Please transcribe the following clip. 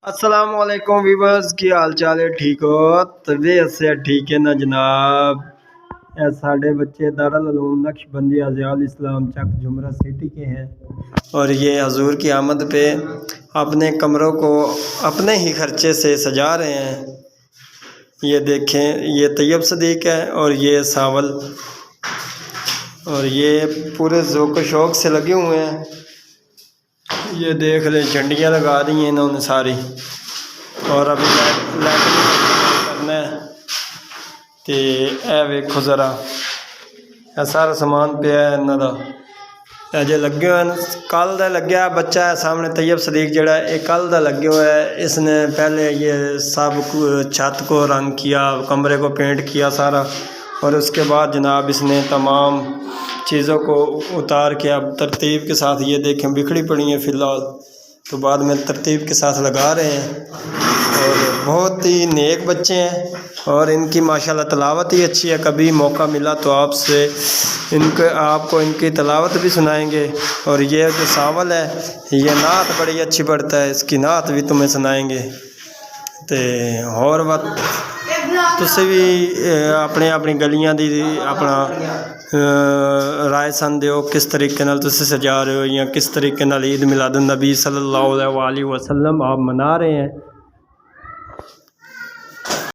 السلام علیکم ویورز، کی حال چال ہے؟ ٹھیک ہو؟ طبیعت سے ٹھیک ہے نا جناب؟ اے ساڑھے بچے دارالعلوم نقش بندی اضیاء الاسلام چک جمرہ سٹی کے ہیں، اور یہ حضور کی آمد پہ اپنے کمروں کو اپنے ہی خرچے سے سجا رہے ہیں۔ یہ دیکھیں، یہ طیب صدیق ہے اور یہ ساول، اور یہ پورے ذوق و شوق سے لگے ہوئے ہیں۔ یہ دیکھ لیں، جھنڈیاں لگا دی ہیں انہوں نے ساری، اور ابھی کرنا ہے تے اے ویکھو ذرا، اے سارا سامان پیا ہے انہاں دا، اے جے لگے ہوئے ہیں۔ کل دا لگیا بچہ ہے سامنے طیب صدیق جڑا ہے، کل دا لگے ہوا ہے۔ اس نے پہلے یہ سب چھت کو رنگ کیا، کمرے کو پینٹ کیا سارا، اور اس کے بعد جناب اس نے تمام چیزوں کو اتار کے اب ترتیب کے ساتھ، یہ دیکھیں بکھڑی پڑی ہیں فی الحال، تو بعد میں ترتیب کے ساتھ لگا رہے ہیں۔ اور بہت ہی نیک بچے ہیں، اور ان کی ماشاءاللہ تلاوت ہی اچھی ہے۔ کبھی موقع ملا تو آپ کو ان کی تلاوت بھی سنائیں گے۔ اور یہ جو ساول ہے، یہ نعت بڑی اچھی پڑھتا ہے، اس کی نعت بھی تمہیں سنائیں گے۔ تے اور وقت تسی بھی اپنی گلیاں دی اپنا رائے سن دیو، کس طریقے نال تسی سجا رہے ہو، یا کس طریقے نال عید میلاد النبی صلی اللہ علیہ وآلہ وسلم آپ منا رہے ہیں۔